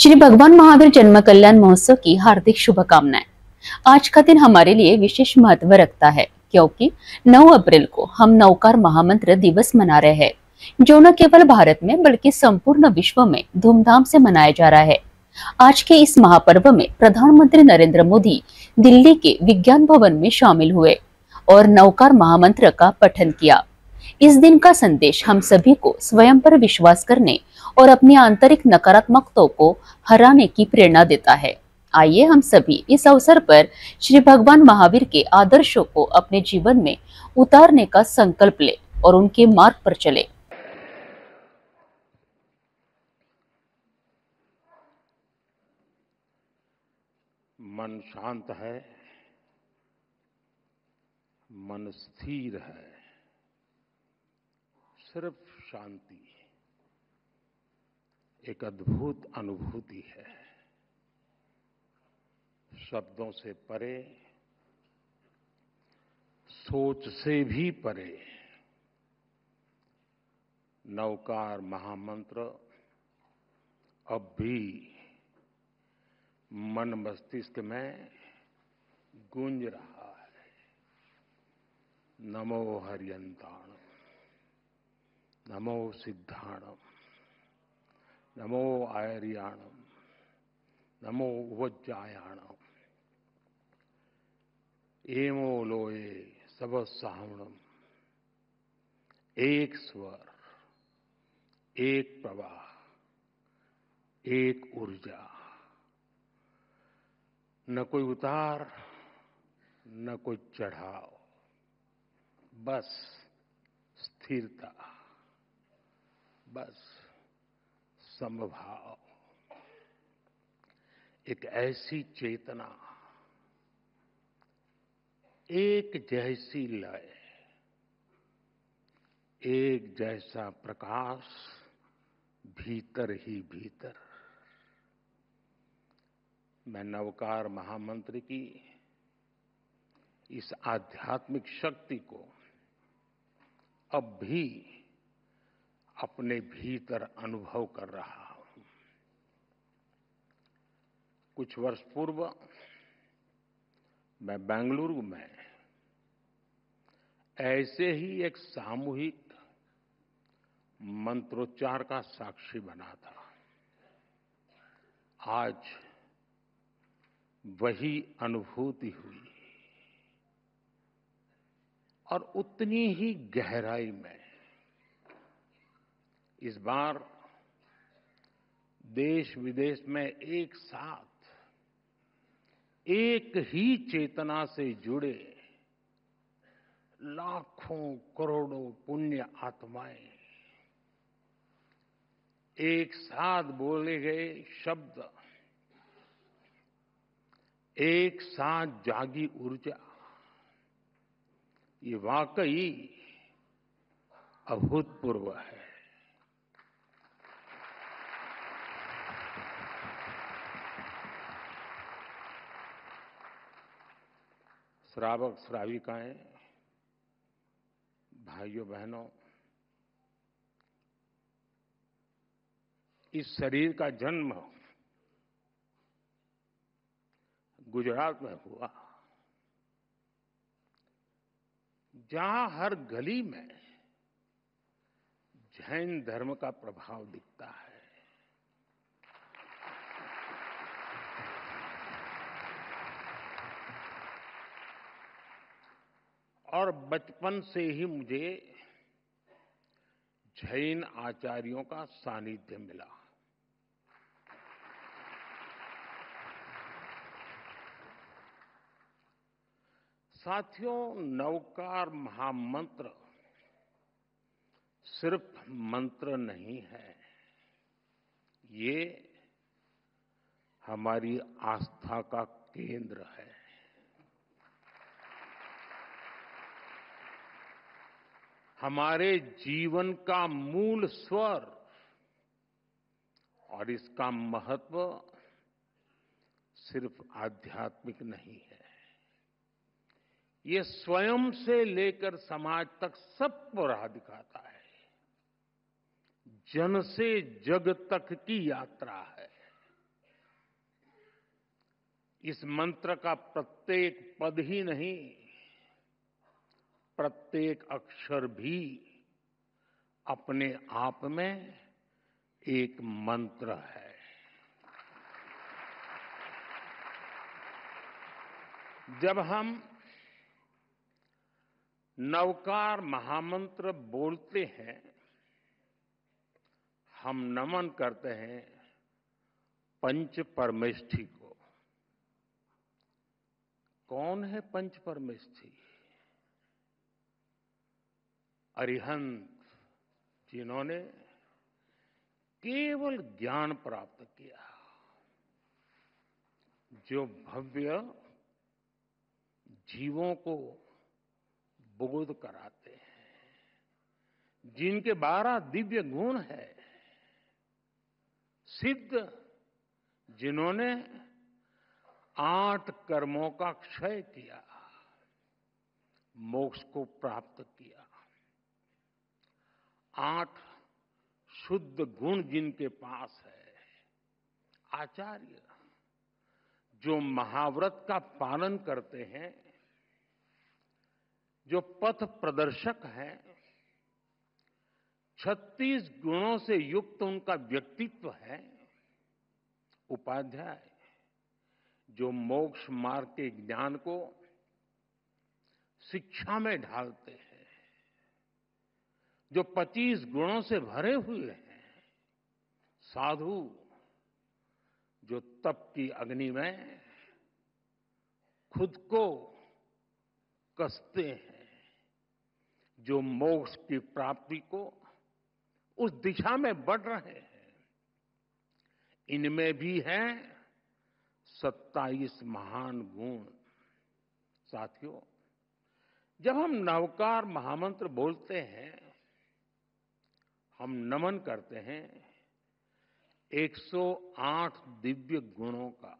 श्री भगवान महावीर जन्म कल्याण महोत्सव की हार्दिक शुभकामनाएं। आज का दिन हमारे लिए विशेष महत्व रखता है क्योंकि 9 अप्रैल को हम नवकार महामंत्र दिवस मना रहे हैं, जो न केवल भारत में बल्कि संपूर्ण विश्व में धूमधाम से मनाया जा रहा है। आज के इस महापर्व में प्रधानमंत्री नरेंद्र मोदी दिल्ली के विज्ञान भवन में शामिल हुए और नवकार महामंत्र का पठन किया। इस दिन का संदेश हम सभी को स्वयं पर विश्वास करने और अपनी आंतरिक नकारात्मकताओं को हराने की प्रेरणा देता है। आइए हम सभी इस अवसर पर श्री भगवान महावीर के आदर्शों को अपने जीवन में उतारने का संकल्प ले और उनके मार्ग पर चले। मन शांत है, मन स्थिर है, सिर्फ शांति एक अद्भुत अनुभूति है। शब्दों से परे, सोच से भी परे नवकार महामंत्र अब भी मन मस्तिष्क में गूंज रहा है। नमो हरियंताणम, नमो सिद्धाणम, नमो आयर्याणम, नमो वज्जायाणम, एमो लोये सब सावणम। एक स्वर, एक प्रवाह, एक ऊर्जा, न कोई उतार, न कोई चढ़ाव, बस स्थिरता, बस समभाव। एक ऐसी चेतना, एक जैसी लय, एक जैसा प्रकाश भीतर ही भीतर। मैं नवकार महामंत्र की इस आध्यात्मिक शक्ति को अब भी अपने भीतर अनुभव कर रहा हूं। कुछ वर्ष पूर्व मैं बेंगलुरु में ऐसे ही एक सामूहिक मंत्रोच्चार का साक्षी बना था। आज वही अनुभूति हुई और उतनी ही गहराई में इस बार देश विदेश में एक साथ एक ही चेतना से जुड़े लाखों करोड़ों पुण्य आत्माएं एक साथ बोले गए शब्द, एक साथ जागी ऊर्जा, ये वाकई अभूतपूर्व है। श्रावक श्राविकाएं, भाइयों बहनों, इस शरीर का जन्म गुजरात में हुआ, जहां हर गली में जैन धर्म का प्रभाव दिखता है। और बचपन से ही मुझे जैन आचार्यों का सानिध्य मिला। साथियों, नवकार महामंत्र सिर्फ मंत्र नहीं है, ये हमारी आस्था का केंद्र है। हमारे जीवन का मूल स्वर, और इसका महत्व सिर्फ आध्यात्मिक नहीं है, ये स्वयं से लेकर समाज तक सबको राह दिखाता है। जन से जग तक की यात्रा है। इस मंत्र का प्रत्येक पद ही नहीं, प्रत्येक अक्षर भी अपने आप में एक मंत्र है। जब हम नवकार महामंत्र बोलते हैं, हम नमन करते हैं पंच परमेष्ठी को। कौन है पंच परमेष्ठी? अरिहंत, जिन्होंने केवल ज्ञान प्राप्त किया, जो भव्य जीवों को बोध कराते हैं, जिनके 12 दिव्य गुण है, सिद्ध, जिन्होंने 8 कर्मों का क्षय किया, मोक्ष को प्राप्त किया, 8 शुद्ध गुण जिनके पास है, आचार्य, जो महाव्रत का पालन करते हैं, जो पथ प्रदर्शक हैं, 36 गुणों से युक्त उनका व्यक्तित्व है, उपाध्याय, जो मोक्ष मार्ग के ज्ञान को शिक्षा में ढालते हैं, जो 25 गुणों से भरे हुए हैं, साधु, जो तप की अग्नि में खुद को कसते हैं, जो मोक्ष की प्राप्ति को उस दिशा में बढ़ रहे हैं। इनमें भी हैं 27 महान गुण। साथियों, जब हम नवकार महामंत्र बोलते हैं, हम नमन करते हैं 108 दिव्य गुणों का।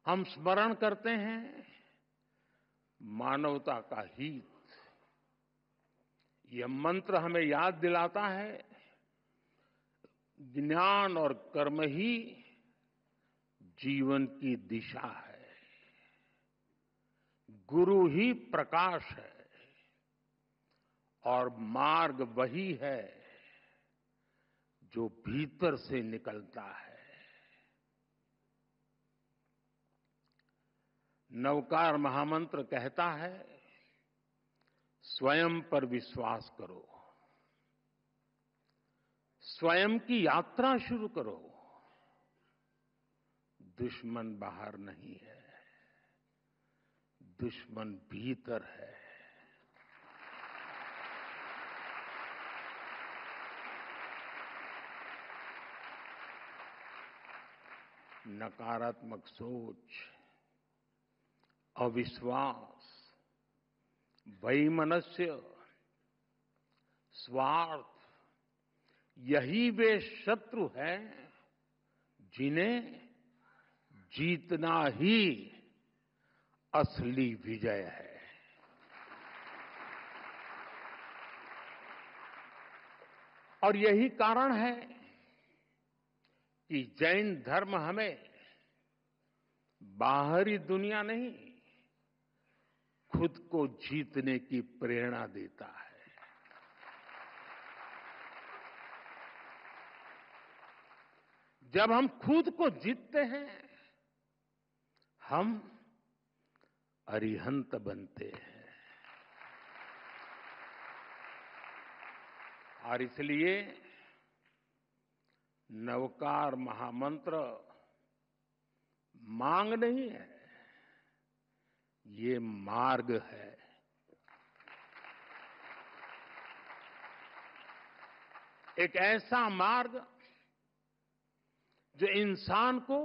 हम स्मरण करते हैं मानवता का हित। यह मंत्र हमें याद दिलाता है ज्ञान और कर्म ही जीवन की दिशा है, गुरु ही प्रकाश है और मार्ग वही है जो भीतर से निकलता है। नवकार महामंत्र कहता है, स्वयं पर विश्वास करो, स्वयं की यात्रा शुरू करो। दुश्मन बाहर नहीं है, दुश्मन भीतर है। नकारात्मक सोच, अविश्वास, वैमनस्य, स्वार्थ, यही वे शत्रु हैं जिन्हें जीतना ही असली विजय है। और यही कारण है कि जैन धर्म हमें बाहरी दुनिया नहीं, खुद को जीतने की प्रेरणा देता है। जब हम खुद को जीतते हैं, हम अरिहंत बनते हैं। और इसलिए नवकार महामंत्र मांग नहीं है, ये मार्ग है। एक ऐसा मार्ग जो इंसान को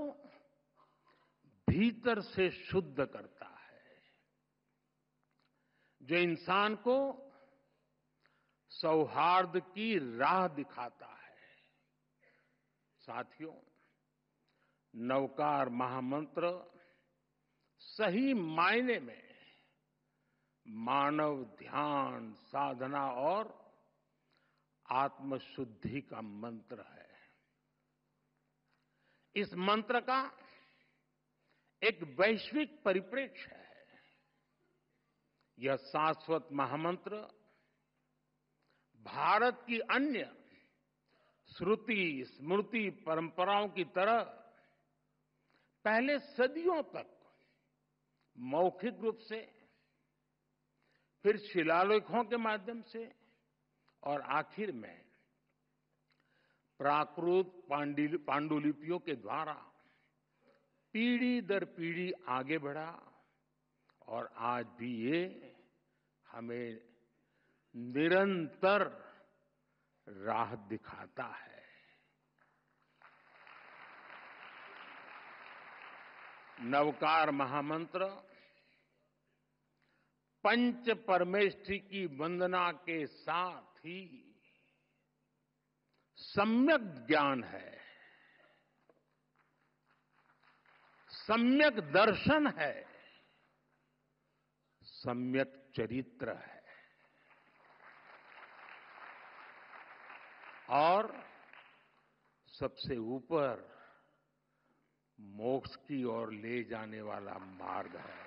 भीतर से शुद्ध करता है, जो इंसान को सौहार्द की राह दिखाता है। साथियों, नवकार महामंत्र सही मायने में मानव ध्यान, साधना और आत्मशुद्धि का मंत्र है। इस मंत्र का एक वैश्विक परिप्रेक्ष्य है। यह शाश्वत महामंत्र भारत की अन्य श्रुति स्मृति परंपराओं की तरह पहले सदियों तक मौखिक रूप से, फिर शिलालेखों के माध्यम से और आखिर में प्राकृत पांडुलिपियों के द्वारा पीढ़ी दर पीढ़ी आगे बढ़ा और आज भी ये हमें निरंतर राह दिखाता है। नवकार महामंत्र पंच परमेष्ठी की वंदना के साथ ही सम्यक ज्ञान है, सम्यक दर्शन है, सम्यक चरित्र है और सबसे ऊपर मोक्ष की ओर ले जाने वाला मार्ग है।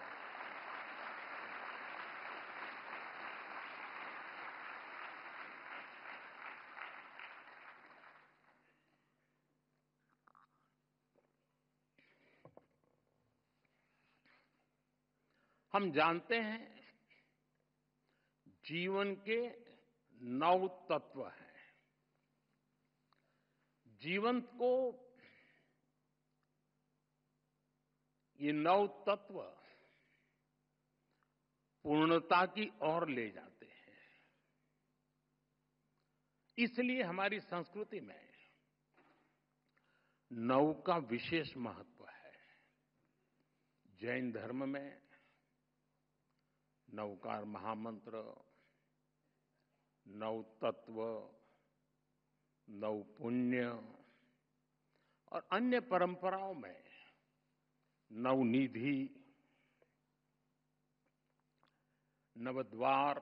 हम जानते हैं जीवन के 9 तत्व हैं। जीवन को ये 9 तत्व पूर्णता की ओर ले जाते हैं। इसलिए हमारी संस्कृति में 9 का विशेष महत्व है। जैन धर्म में नवकार महामंत्र, 9 तत्व, 9 पुण्य और अन्य परंपराओं में 9 निधि, नवद्वार,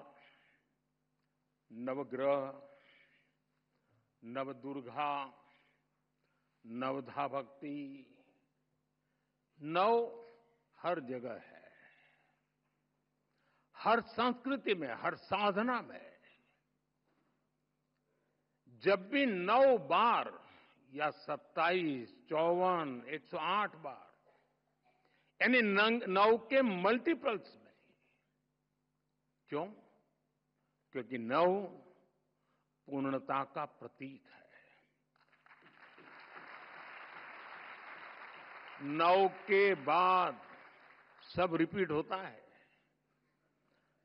नवग्रह, नवदुर्गा, नवधा भक्ति, 9 हर जगह है। हर संस्कृति में, हर साधना में जब भी 9 बार या 27, 54, 108 बार यानी 9 के मल्टीपल्स में, क्यों? क्योंकि 9 पूर्णता का प्रतीक है। 9 के बाद सब रिपीट होता है।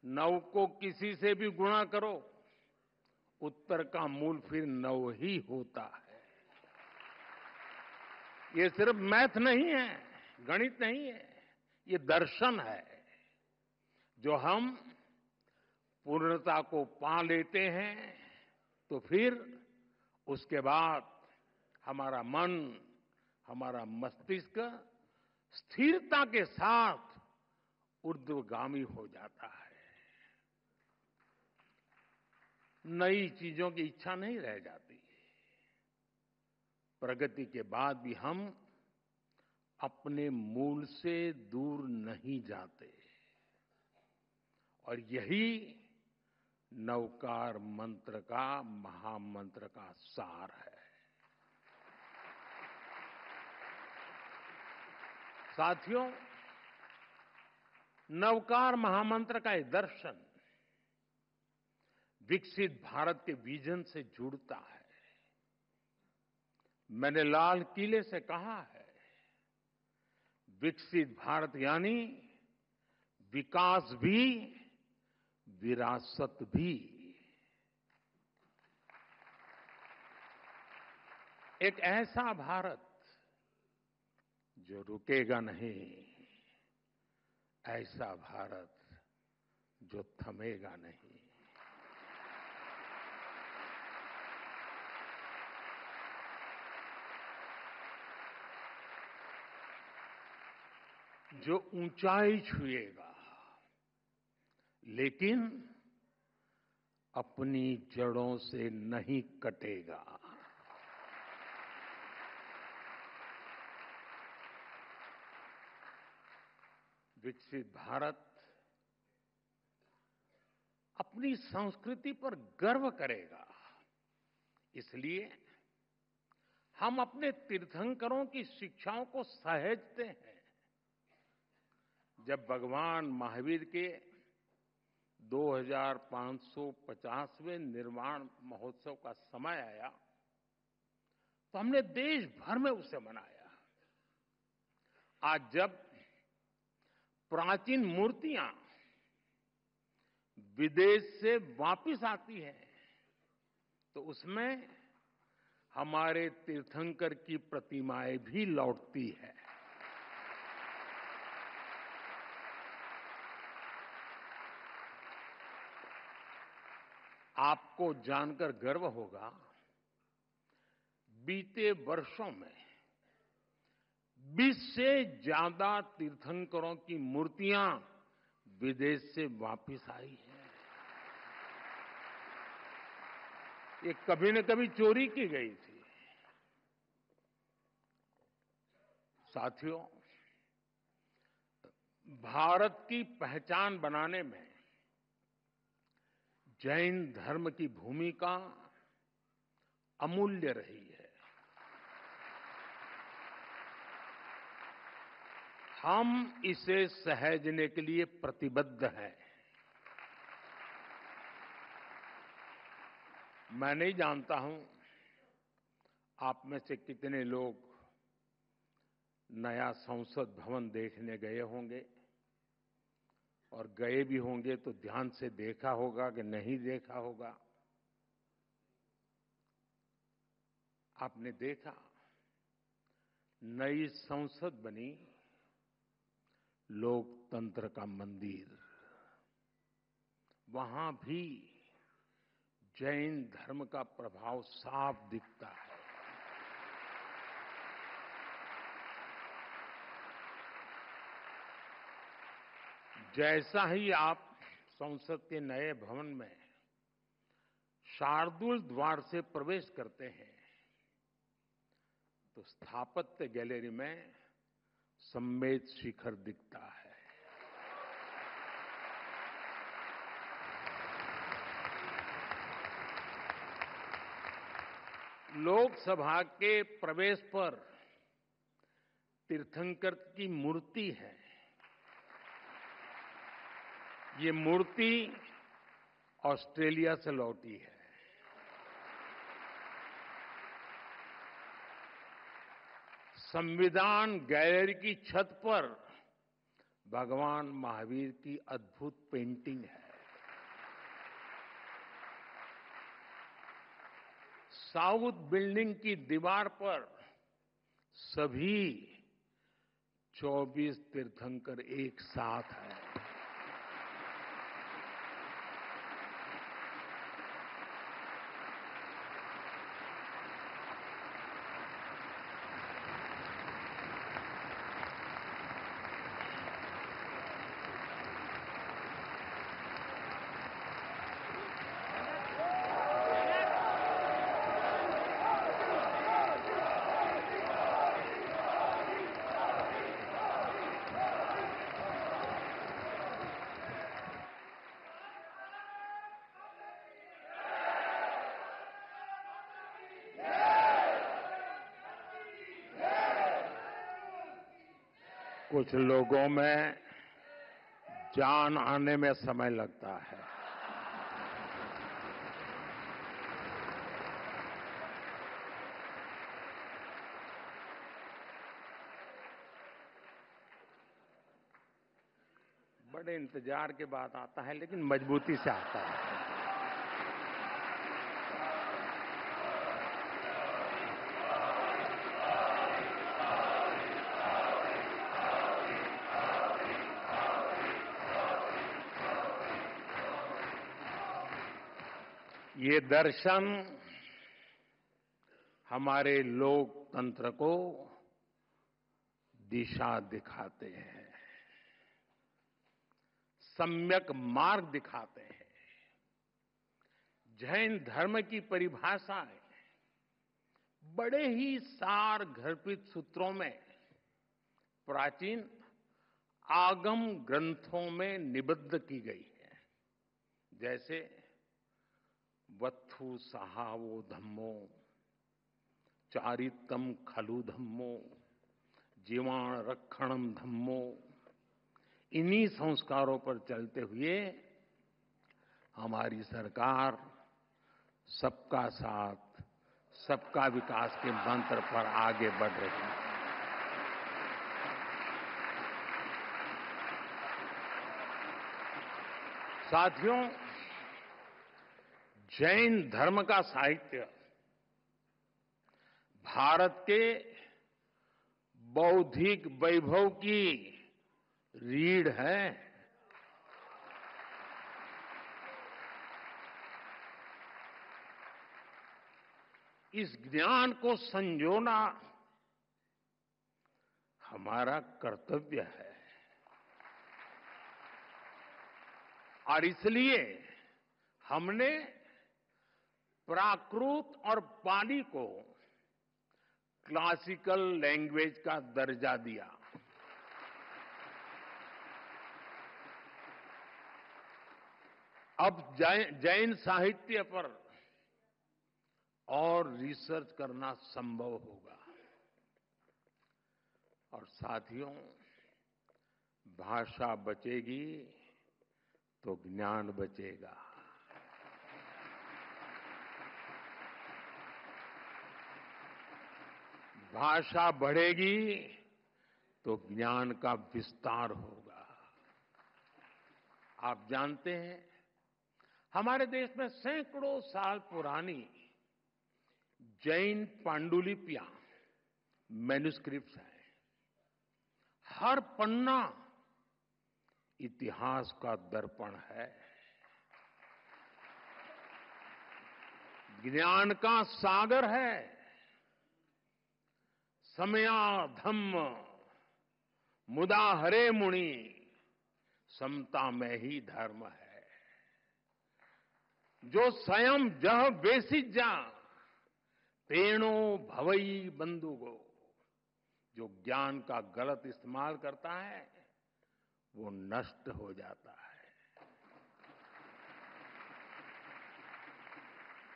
9 को किसी से भी गुणा करो, उत्तर का मूल फिर 9 ही होता है। ये सिर्फ मैथ नहीं है, गणित नहीं है, ये दर्शन है। जो हम पूर्णता को पा लेते हैं तो फिर उसके बाद हमारा मन, हमारा मस्तिष्क स्थिरता के साथ ऊर्ध्वगामी हो जाता है। नई चीजों की इच्छा नहीं रह जाती। प्रगति के बाद भी हम अपने मूल से दूर नहीं जाते और यही नवकार मंत्र का, महामंत्र का सार है। साथियों, नवकार महामंत्र का ये दर्शन विकसित भारत के विजन से जुड़ता है। मैंने लाल किले से कहा है, विकसित भारत यानी विकास भी, विरासत भी। एक ऐसा भारत जो रुकेगा नहीं, ऐसा भारत जो थमेगा नहीं। जो ऊंचाई छुएगा लेकिन अपनी जड़ों से नहीं कटेगा। विकसित भारत अपनी संस्कृति पर गर्व करेगा। इसलिए हम अपने तीर्थंकरों की शिक्षाओं को सहेजते हैं। जब भगवान महावीर के 2550वें निर्वाण महोत्सव का समय आया तो हमने देश भर में उसे मनाया। आज जब प्राचीन मूर्तियां विदेश से वापस आती हैं तो उसमें हमारे तीर्थंकर की प्रतिमाएं भी लौटती है। आपको जानकर गर्व होगा, बीते वर्षों में 20 से ज्यादा तीर्थंकरों की मूर्तियां विदेश से वापस आई हैं। ये कभी न कभी चोरी की गई थी। साथियों, भारत की पहचान बनाने में जैन धर्म की भूमिका अमूल्य रही है। हम इसे सहेजने के लिए प्रतिबद्ध हैं। मैं नहीं जानता हूं आप में से कितने लोग नया संसद भवन देखने गए होंगे, और गए भी होंगे तो ध्यान से देखा होगा कि नहीं देखा होगा। आपने देखा, नई संसद बनी, लोकतंत्र का मंदिर, वहां भी जैन धर्म का प्रभाव साफ दिखता है। जैसा ही आप संसद के नए भवन में शार्दुल द्वार से प्रवेश करते हैं तो स्थापत्य गैलरी में सम्मेद शिखर दिखता है। लोकसभा के प्रवेश पर तीर्थंकर की मूर्ति है। ये मूर्ति ऑस्ट्रेलिया से लौटी है। संविधान गैलरी की छत पर भगवान महावीर की अद्भुत पेंटिंग है। साउथ बिल्डिंग की दीवार पर सभी 24 तीर्थंकर एक साथ हैं। कुछ लोगों में जान आने में समय लगता है। बड़े इंतजार के बाद आता है, लेकिन मजबूती से आता है। ये दर्शन हमारे लोकतंत्र को दिशा दिखाते हैं, सम्यक मार्ग दिखाते हैं। जैन धर्म की परिभाषाएं बड़े ही सार गर्भित सूत्रों में प्राचीन आगम ग्रंथों में निबद्ध की गई है। जैसे वत्थु सहावो धम्मो, चारितम खलु धम्मो, जीवाण रक्षणम धम्मो। इन्हीं संस्कारों पर चलते हुए हमारी सरकार सबका साथ, सबका विकास के मंत्र पर आगे बढ़ रही है। साथियों, जैन धर्म का साहित्य भारत के बौद्धिक वैभव की रीढ़ है। इस ज्ञान को संजोना हमारा कर्तव्य है और इसलिए हमने प्राकृत और पाली को क्लासिकल लैंग्वेज का दर्जा दिया। अब जैन साहित्य पर और रिसर्च करना संभव होगा। और साथियों, भाषा बचेगी तो ज्ञान बचेगा। भाषा बढ़ेगी तो ज्ञान का विस्तार होगा। आप जानते हैं, हमारे देश में सैकड़ों साल पुरानी जैन पांडुलिपियां, मैन्युस्क्रिप्ट्स हैं। हर पन्ना इतिहास का दर्पण है, ज्ञान का सागर है। समया धम्म मुदा हरे मुनि, समता में ही धर्म है। जो स्वयं जह बेसित जा, पेणो भवई बंधुगो। जो ज्ञान का गलत इस्तेमाल करता है वो नष्ट हो जाता है।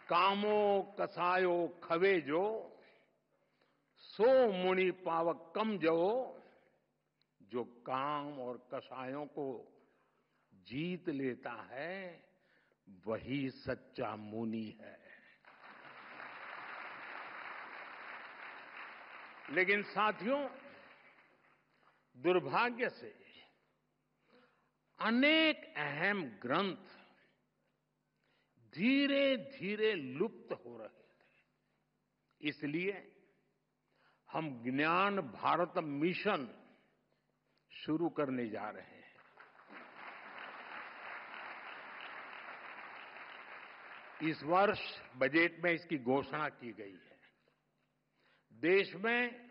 कामो कसायो खवे जो, सो मुनि पावक कम जो। जो काम और कसायों को जीत लेता है वही सच्चा मुनि है। लेकिन साथियों, दुर्भाग्य से अनेक अहम ग्रंथ धीरे धीरे लुप्त हो रहे थे। इसलिए हम ज्ञान भारत मिशन शुरू करने जा रहे हैं। इस वर्ष बजट में इसकी घोषणा की गई है। देश में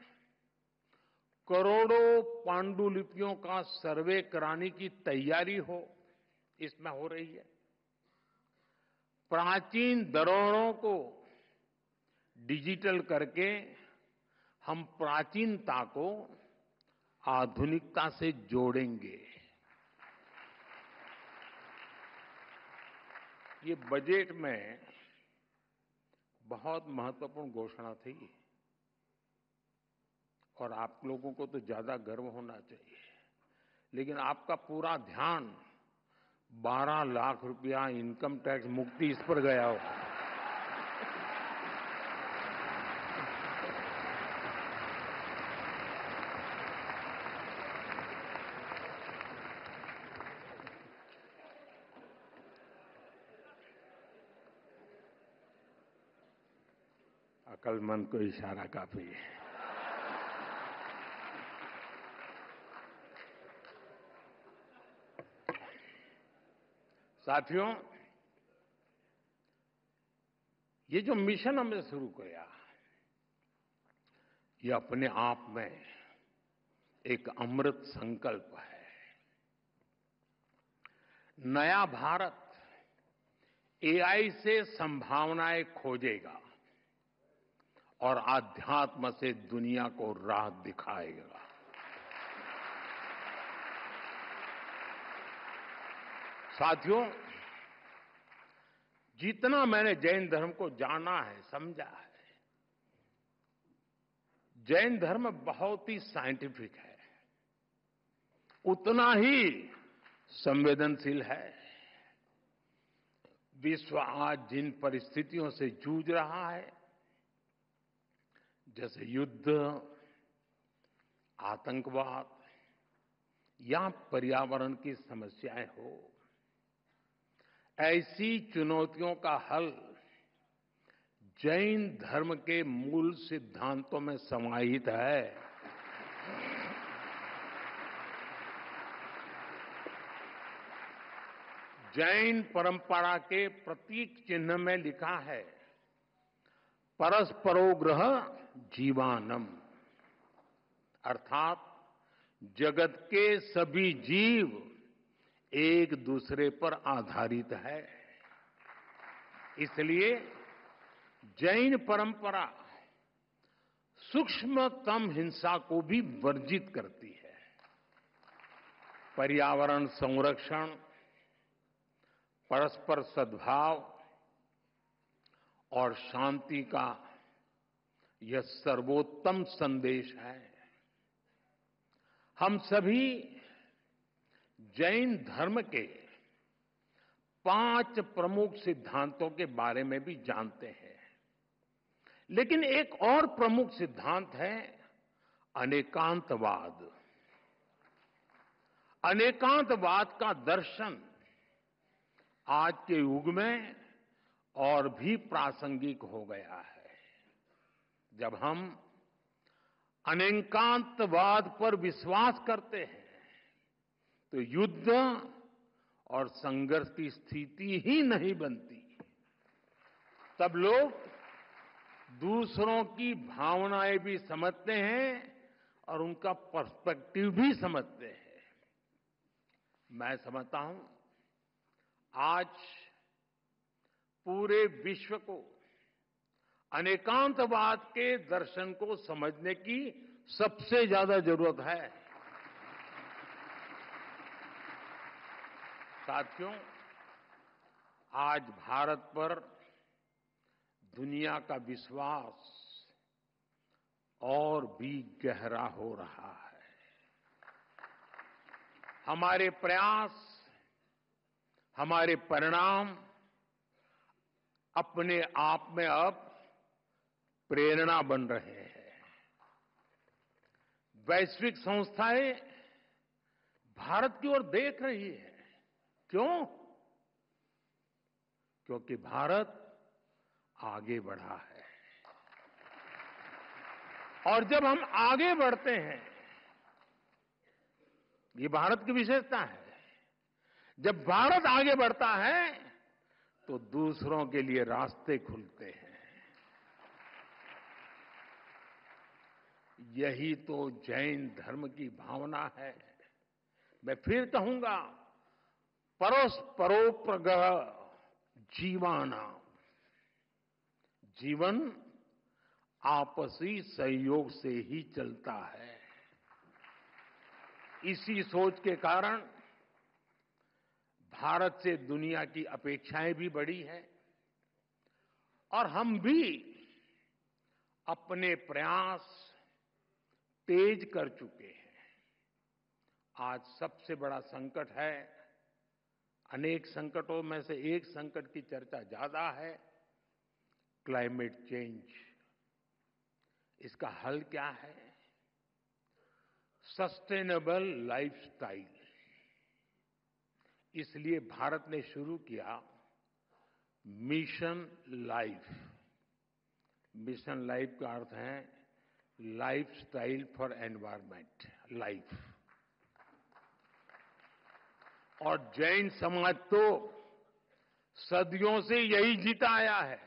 करोड़ों पांडुलिपियों का सर्वे कराने की तैयारी इसमें हो रही है। प्राचीन धरोहरों को डिजिटल करके हम प्राचीनता को आधुनिकता से जोड़ेंगे। ये बजट में बहुत महत्वपूर्ण घोषणा थी और आप लोगों को तो ज्यादा गर्व होना चाहिए। लेकिन आपका पूरा ध्यान 12 लाख रुपया इनकम टैक्स मुक्ति इस पर गया हो। अक्लमंद को इशारा काफी है। साथियों, ये जो मिशन हमने शुरू किया, ये अपने आप में एक अमृत संकल्प है। नया भारत एआई से संभावनाएं खोजेगा और आध्यात्म से दुनिया को राह दिखाएगा। साथियों, जितना मैंने जैन धर्म को जाना है, समझा है, जैन धर्म बहुत ही साइंटिफिक है, उतना ही संवेदनशील है। विश्व आज जिन परिस्थितियों से जूझ रहा है, जैसे युद्ध, आतंकवाद या पर्यावरण की समस्याएं हो, ऐसी चुनौतियों का हल जैन धर्म के मूल सिद्धांतों में समाहित है। जैन परंपरा के प्रतीक चिन्ह में लिखा है, परस्परोग्रह जीवानम, अर्थात जगत के सभी जीव एक दूसरे पर आधारित है। इसलिए जैन परंपरा सूक्ष्मतम हिंसा को भी वर्जित करती है। पर्यावरण संरक्षण, परस्पर सद्भाव और शांति का यह सर्वोत्तम संदेश है। हम सभी जैन धर्म के 5 प्रमुख सिद्धांतों के बारे में भी जानते हैं, लेकिन एक और प्रमुख सिद्धांत है अनेकांतवाद। अनेकांतवाद का दर्शन आज के युग में और भी प्रासंगिक हो गया है। जब हम अनेकांतवाद पर विश्वास करते हैं तो युद्ध और संघर्ष की स्थिति ही नहीं बनती। तब लोग दूसरों की भावनाएं भी समझते हैं और उनका पर्सपेक्टिव भी समझते हैं। मैं समझता हूं, आज पूरे विश्व को अनेकांतवाद के दर्शन को समझने की सबसे ज्यादा जरूरत है। साथियों, आज भारत पर दुनिया का विश्वास और भी गहरा हो रहा है। हमारे प्रयास, हमारे परिणाम अपने आप में अब प्रेरणा बन रहे हैं। वैश्विक संस्थाएं भारत की ओर देख रही है। क्यों? क्योंकि भारत आगे बढ़ा है। और जब हम आगे बढ़ते हैं, ये भारत की विशेषता है, जब भारत आगे बढ़ता है तो दूसरों के लिए रास्ते खुलते हैं। यही तो जैन धर्म की भावना है। मैं फिर कहूंगा, परस्परोग्रह जीवाना, जीवन आपसी सहयोग से ही चलता है। इसी सोच के कारण भारत से दुनिया की अपेक्षाएं भी बढ़ी हैं और हम भी अपने प्रयास तेज कर चुके हैं। आज सबसे बड़ा संकट है, अनेक संकटों में से एक संकट की चर्चा ज्यादा है, क्लाइमेट चेंज। इसका हल क्या है? Sustainable lifestyle. इसलिए भारत ने शुरू किया मिशन लाइफ। मिशन लाइफ का अर्थ है लाइफस्टाइल फॉर एनवायरमेंट, लाइफ। और जैन समाज तो सदियों से यही जीता आया है।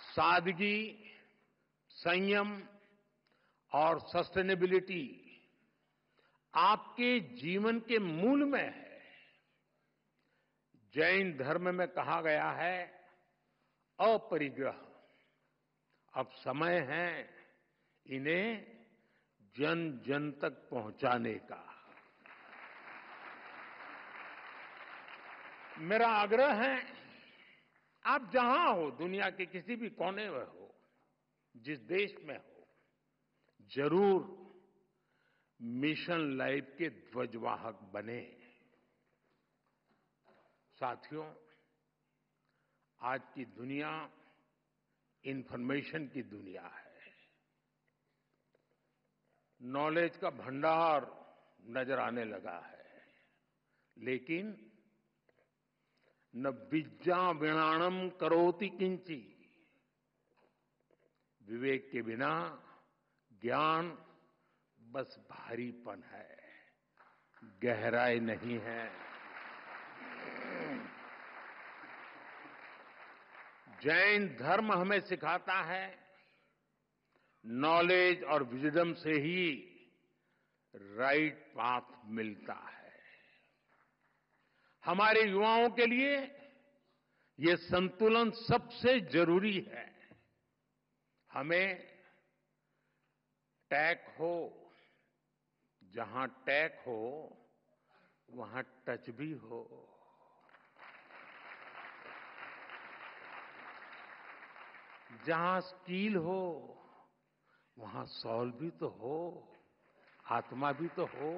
सादगी, संयम और सस्टेनेबिलिटी आपके जीवन के मूल में है। जैन धर्म में कहा गया है अपरिग्रह। अब समय है इन्हें जन जन तक पहुंचाने का। मेरा आग्रह है, आप जहां हो, दुनिया के किसी भी कोने में हो, जिस देश में हो, जरूर मिशन लाइफ के ध्वजवाहक बने। साथियों, आज की दुनिया इंफॉर्मेशन की दुनिया है। नॉलेज का भंडार नजर आने लगा है, लेकिन न विद्या विणाणम करोति किंची, विवेक के बिना ज्ञान बस भारीपन है, गहराई नहीं है। जैन धर्म हमें सिखाता है, नॉलेज और विजडम से ही राइट पाथ मिलता है। हमारे युवाओं के लिए ये संतुलन सबसे जरूरी है। हमें टैक हो, जहां टैक हो वहां टच भी हो। जहां स्किल हो वहां सॉल भी तो हो, आत्मा भी तो हो।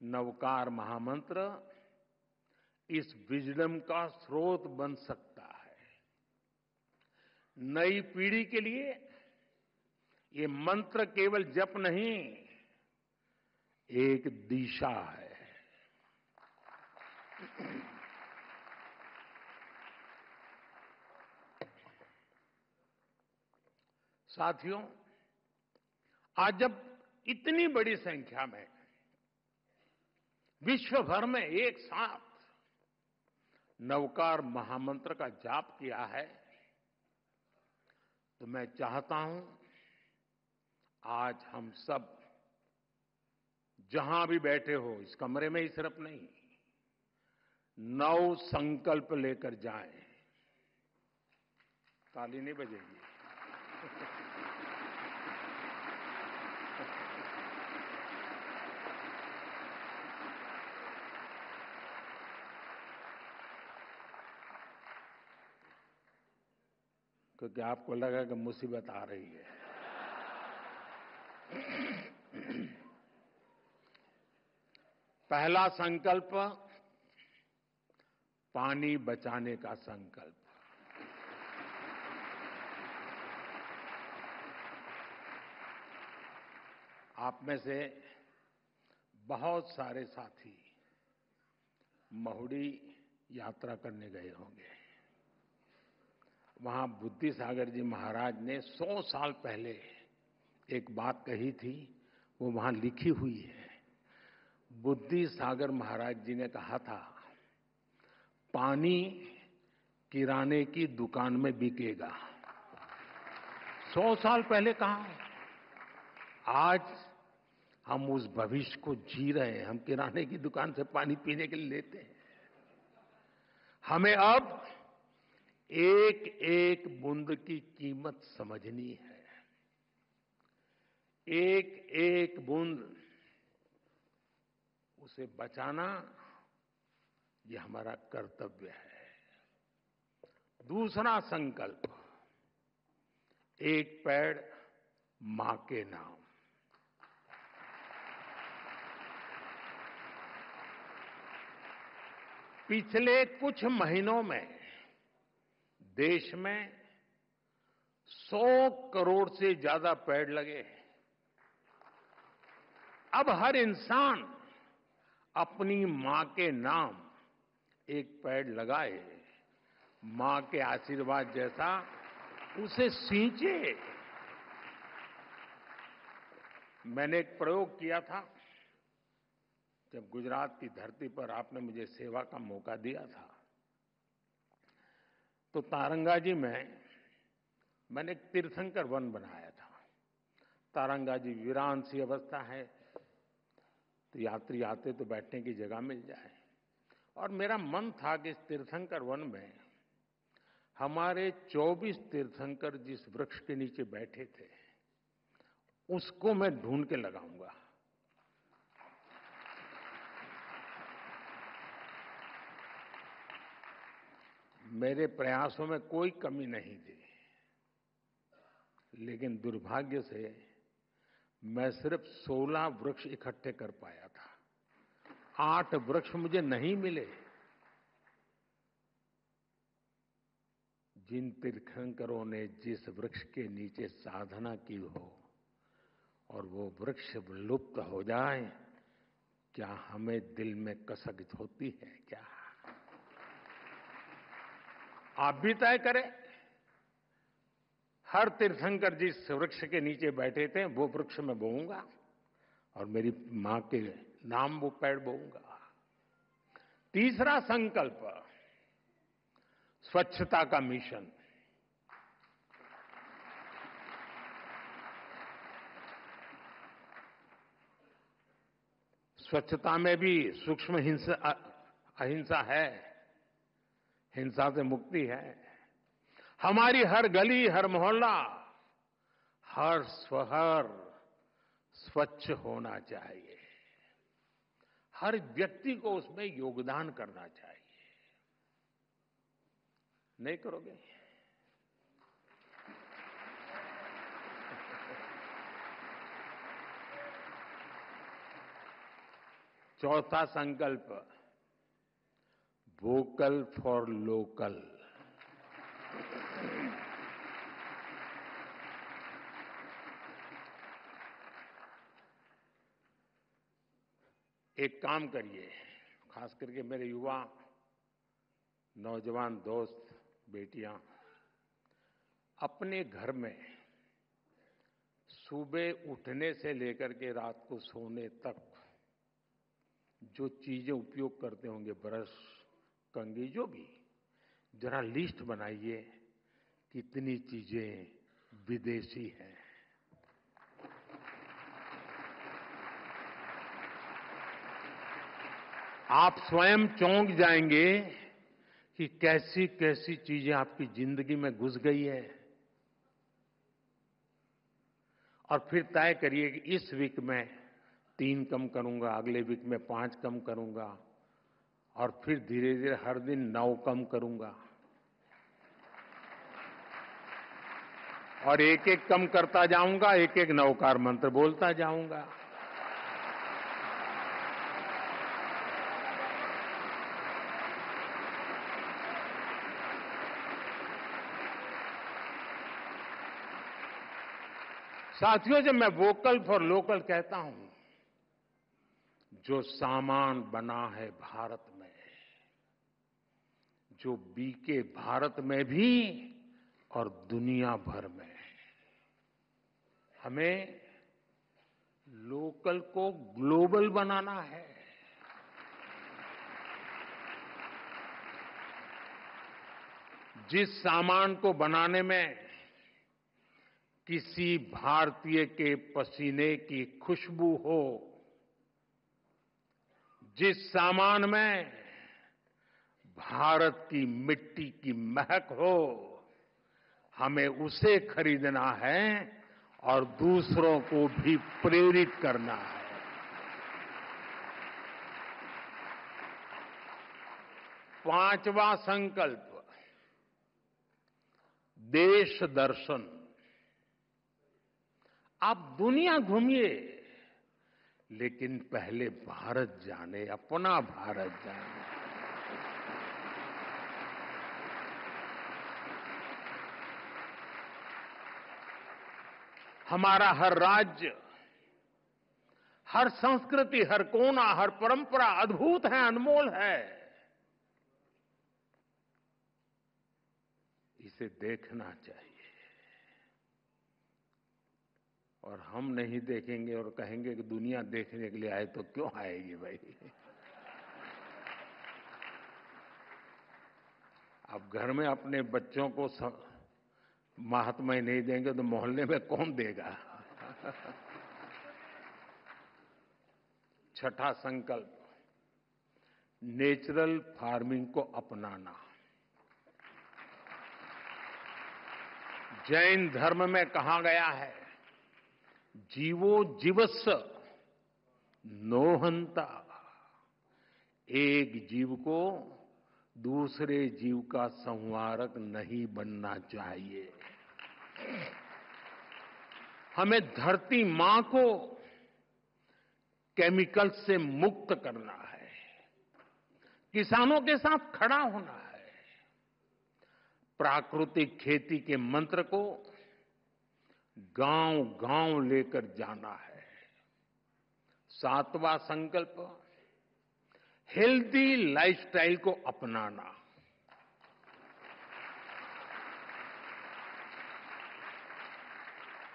नवकार महामंत्र इस विजडम का स्रोत बन सकता है। नई पीढ़ी के लिए ये मंत्र केवल जप नहीं, एक दिशा है। साथियों, आज जब इतनी बड़ी संख्या में विश्व भर में एक साथ नवकार महामंत्र का जाप किया है, तो मैं चाहता हूं आज हम सब जहां भी बैठे हो, इस कमरे में ही सिर्फ नहीं, नव संकल्प लेकर जाएं। ताली नहीं बजेगी। क्योंकि आपको लगा कि मुसीबत आ रही है। पहला संकल्प, पानी बचाने का संकल्प। आप में से बहुत सारे साथी महुड़ी यात्रा करने गए होंगे। वहां बुद्धि सागर जी महाराज ने 100 साल पहले एक बात कही थी, वो वहां लिखी हुई है। बुद्धि सागर महाराज जी ने कहा था, पानी किराने की दुकान में बिकेगा। 100 साल पहले कहा। आज हम उस भविष्य को जी रहे हैं। हम किराने की दुकान से पानी पीने के लिए लेते हैं। हमें अब एक एक बूंद की कीमत समझनी है। एक एक बूंद उसे बचाना, ये हमारा कर्तव्य है। दूसरा संकल्प, एक पेड़ मां के नाम। पिछले कुछ महीनों में देश में 100 करोड़ से ज्यादा पेड़ लगे। अब हर इंसान अपनी मां के नाम एक पेड़ लगाए, मां के आशीर्वाद जैसा उसे सींचे। मैंने एक प्रयोग किया था, जब गुजरात की धरती पर आपने मुझे सेवा का मौका दिया था, तो तारंगाजी में मैंने एक तीर्थंकर वन बनाया था। तारंगाजी वीरान सी अवस्था है, तो यात्री आते तो बैठने की जगह मिल जाए। और मेरा मन था कि इस तीर्थंकर वन में हमारे 24 तीर्थंकर जिस वृक्ष के नीचे बैठे थे, उसको मैं ढूंढ के लगाऊंगा। मेरे प्रयासों में कोई कमी नहीं थी, लेकिन दुर्भाग्य से मैं सिर्फ 16 वृक्ष इकट्ठे कर पाया था। 8 वृक्ष मुझे नहीं मिले। जिन तीर्थंकरों ने जिस वृक्ष के नीचे साधना की हो और वो वृक्ष लुप्त हो जाए, क्या हमें दिल में कसक होती है क्या? आप भी तय करें। हर तीर्थंकर जिस वृक्ष के नीचे बैठे थे वो वृक्ष में बोऊंगा और मेरी मां के नाम वो पेड़ बोऊंगा। तीसरा संकल्प, स्वच्छता का मिशन। स्वच्छता में भी सूक्ष्म अहिंसा है, हिंसा से मुक्ति है। हमारी हर गली, हर मोहल्ला, हर शहर स्वच्छ होना चाहिए। हर व्यक्ति को उसमें योगदान करना चाहिए। नहीं करोगे? चौथा संकल्प, वोकल फॉर लोकल। एक काम करिए, खास करके मेरे युवा नौजवान दोस्त, बेटियां, अपने घर में सुबह उठने से लेकर के रात को सोने तक जो चीजें उपयोग करते होंगे, ब्रश, कंघी, जो भी, जरा लिस्ट बनाइए कितनी चीजें विदेशी हैं। आप स्वयं चौंक जाएंगे कि कैसी कैसी चीजें आपकी जिंदगी में घुस गई है। और फिर तय करिए कि इस वीक में 3 कम करूंगा, अगले वीक में 5 कम करूंगा, और फिर धीरे धीरे हर दिन 9 कम करूंगा, और एक एक कम करता जाऊंगा, एक एक नवकार मंत्र बोलता जाऊंगा। साथियों, जब मैं वोकल फॉर लोकल कहता हूं, जो सामान बना है भारत में, जो बिके भारत में भी और दुनिया भर में, हमें लोकल को ग्लोबल बनाना है। जिस सामान को बनाने में किसी भारतीय के पसीने की खुशबू हो, जिस सामान में भारत की मिट्टी की महक हो, हमें उसे खरीदना है और दूसरों को भी प्रेरित करना है। पांचवा संकल्प, देश दर्शन। आप दुनिया घूमिए, लेकिन पहले भारत जाने, अपना भारत जाने। हमारा हर राज्य, हर संस्कृति, हर कोना, हर परंपरा अद्भुत है, अनमोल है। इसे देखना चाहिए। और हम नहीं देखेंगे और कहेंगे कि दुनिया देखने के लिए आए, तो क्यों आएगी भाई? अब घर में अपने बच्चों को महात्मा ही नहीं देंगे तो मोहल्ले में कौन देगा? छठा संकल्प, नेचुरल फार्मिंग को अपनाना। जैन धर्म में कहा गया है, जीवो जीवस्य नो हंता। एक जीव को दूसरे जीव का संहारक नहीं बनना चाहिए। हमें धरती मां को केमिकल से मुक्त करना है, किसानों के साथ खड़ा होना है, प्राकृतिक खेती के मंत्र को गांव-गांव लेकर जाना है। सातवां संकल्प, हेल्दी लाइफस्टाइल को अपनाना।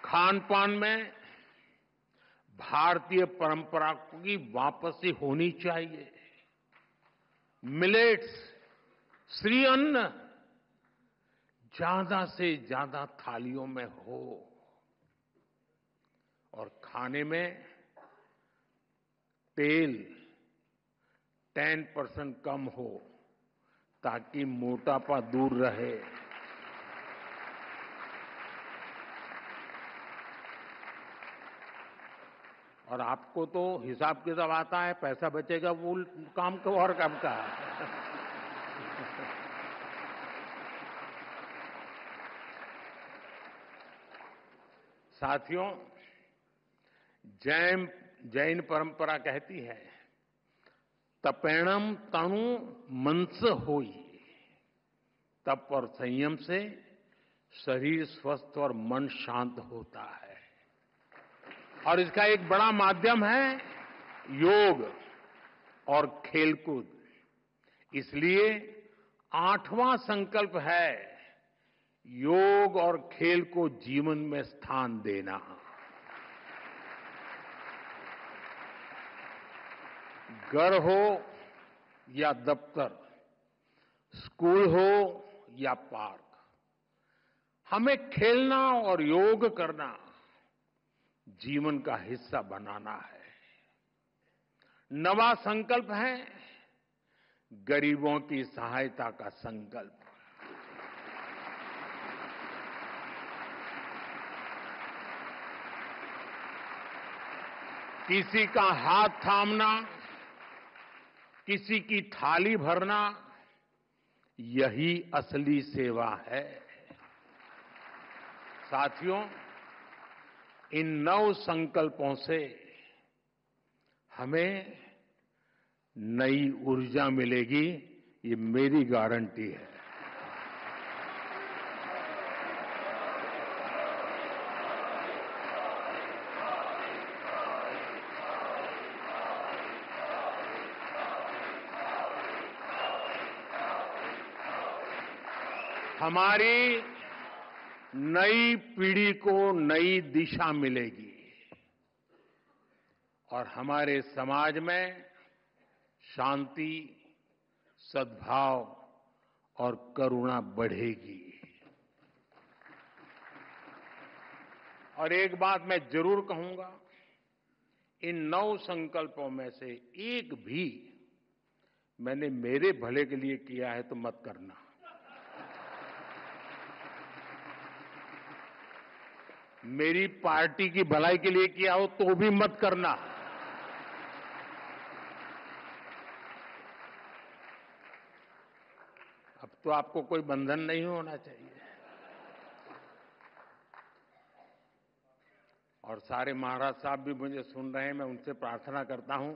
खान-पान में भारतीय परंपरा की वापसी होनी चाहिए। मिलेट्स, श्री अन्न ज्यादा से ज्यादा थालियों में हो और खाने में तेल 10% कम हो ताकि मोटापा दूर रहे। और आपको तो हिसाब किताब आता है, पैसा बचेगा वो काम को और काम का। साथियों, जैन परंपरा कहती है, तपेणम तनु मनस होई। तप और संयम से शरीर स्वस्थ और मन शांत होता है। और इसका एक बड़ा माध्यम है योग और खेलकूद। इसलिए 8वां संकल्प है योग और खेल को जीवन में स्थान देना। घर हो या दफ्तर, स्कूल हो या पार्क, हमें खेलना और योग करना जीवन का हिस्सा बनाना है। नवा संकल्प है गरीबों की सहायता का संकल्प। किसी का हाथ थामना, किसी की थाली भरना, यही असली सेवा है। साथियों, इन 9 संकल्पों से हमें नई ऊर्जा मिलेगी, ये मेरी गारंटी है। हमारी नई पीढ़ी को नई दिशा मिलेगी और हमारे समाज में शांति, सद्भाव और करुणा बढ़ेगी। और एक बात मैं जरूर कहूंगा, इन 9 संकल्पों में से एक भी मैंने मेरे भले के लिए किया है तो मत करना। मेरी पार्टी की भलाई के लिए किया हो तो भी मत करना। अब तो आपको कोई बंधन नहीं होना चाहिए। और सारे महाराज साहब भी मुझे सुन रहे हैं, मैं उनसे प्रार्थना करता हूं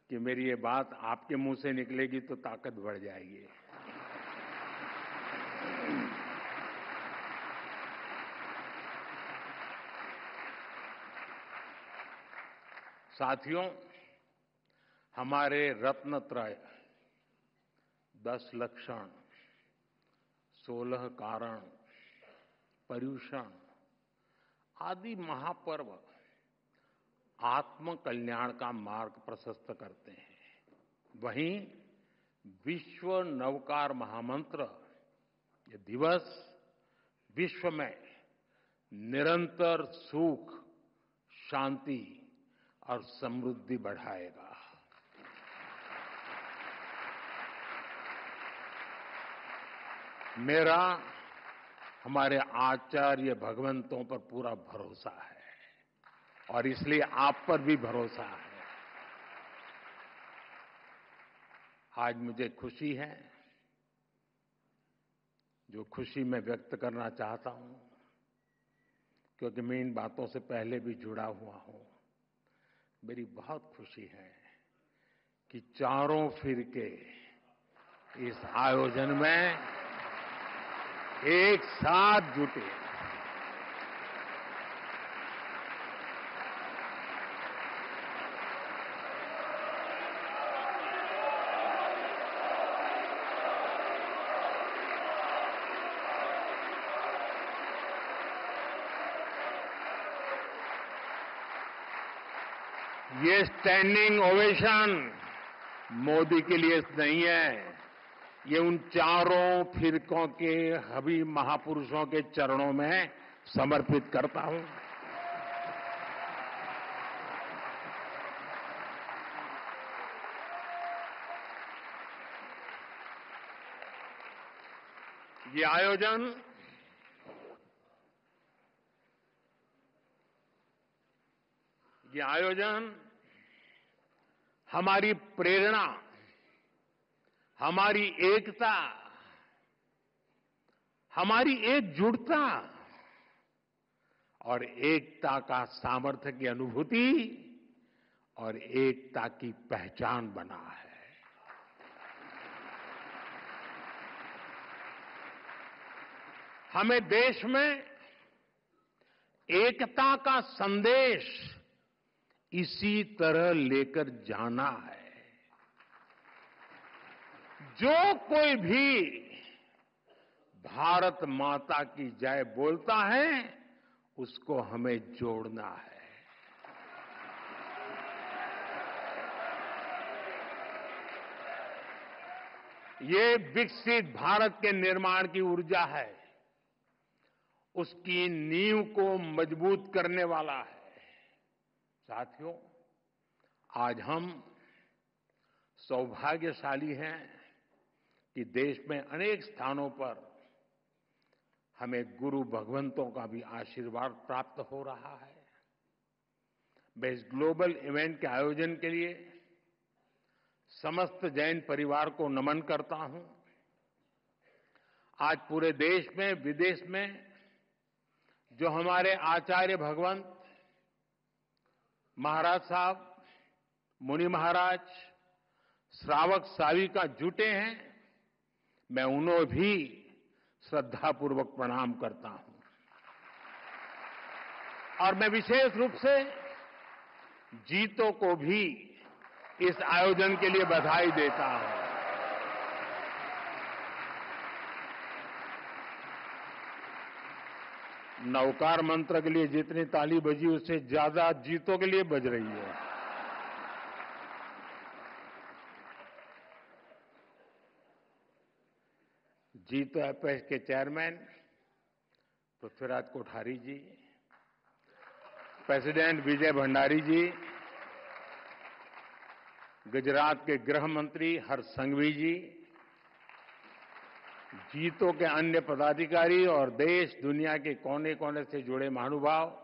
कि मेरी ये बात आपके मुंह से निकलेगी तो ताकत बढ़ जाएगी। साथियों, हमारे रत्नत्रय 10 लक्षण, 16 कारण, पर्युषण आदि महापर्व आत्म कल्याण का मार्ग प्रशस्त करते हैं। वहीं विश्व नवकार महामंत्र ये दिवस विश्व में निरंतर सुख, शांति और समृद्धि बढ़ाएगा। मेरा हमारे आचार्य भगवंतों पर पूरा भरोसा है। और इसलिए आप पर भी भरोसा है। आज मुझे खुशी है, जो खुशी मैं व्यक्त करना चाहता हूं, क्योंकि मैं इन बातों से पहले भी जुड़ा हुआ हूं। मेरी बहुत खुशी है कि चारों फिरके इस आयोजन में एक साथ जुटे। ये स्टैंडिंग ओवेशन मोदी के लिए नहीं है, ये उन चारों फिरकों के हबी महापुरुषों के चरणों में समर्पित करता हूं। ये आयोजन हमारी प्रेरणा, हमारी एकता, हमारी एकजुटता और एकता का सामर्थ्य की अनुभूति और एकता की पहचान बना है। हमें देश में एकता का संदेश इसी तरह लेकर जाना है। जो कोई भी भारत माता की जय बोलता है, उसको हमें जोड़ना है। ये विकसित भारत के निर्माण की ऊर्जा है, उसकी नींव को मजबूत करने वाला है। साथियों, आज हम सौभाग्यशाली हैं कि देश में अनेक स्थानों पर हमें गुरु भगवंतों का भी आशीर्वाद प्राप्त हो रहा है। मैं इस ग्लोबल इवेंट के आयोजन के लिए समस्त जैन परिवार को नमन करता हूं। आज पूरे देश में, विदेश में जो हमारे आचार्य भगवंत महाराज साहब, मुनि महाराज, श्रावक साविका जुटे हैं, मैं उन्हें भी श्रद्धापूर्वक प्रणाम करता हूं। और मैं विशेष रूप से जीतों को भी इस आयोजन के लिए बधाई देता हूं। नवकार मंत्र के लिए जितनी ताली बजी, उससे ज्यादा जीतों के लिए बज रही है। जीतो एपेक्स के चेयरमैन पृथ्वीराज कोठारी जी, प्रेसिडेंट विजय भंडारी जी, गुजरात के गृह मंत्री हर्ष संघवी जी, जीतों के अन्य पदाधिकारी और देश दुनिया के कोने कोने से जुड़े महानुभाव,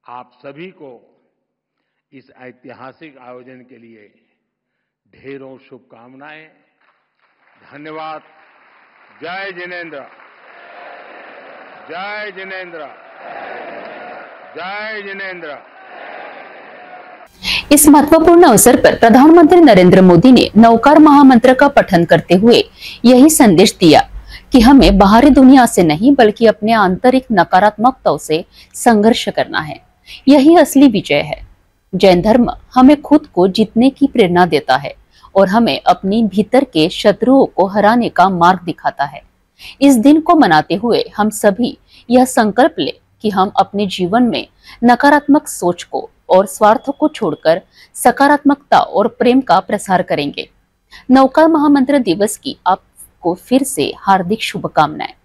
आप सभी को इस ऐतिहासिक आयोजन के लिए ढेरों शुभकामनाएं। धन्यवाद। जय जिनेन्द्र, जय जिनेन्द्र, जय जिनेन्द्र। इस महत्वपूर्ण अवसर पर प्रधानमंत्री नरेंद्र मोदी ने नवकार महामंत्र का पठन करते हुए यही संदेश दिया कि हमें बाहरी दुनिया से नहीं, बल्कि अपने आंतरिक नकारात्मकताओं से संघर्ष करना है। यही असली विजय है। जैन धर्म हमें खुद को जीतने की प्रेरणा देता है और हमें अपनी भीतर के शत्रुओं को हराने का मार्ग दिखाता है। इस दिन को मनाते हुए हम सभी यह संकल्प लें कि हम अपने जीवन में नकारात्मक सोच को और स्वार्थ को छोड़कर सकारात्मकता और प्रेम का प्रसार करेंगे। नवकार महामंत्र दिवस की आपको फिर से हार्दिक शुभकामनाएं।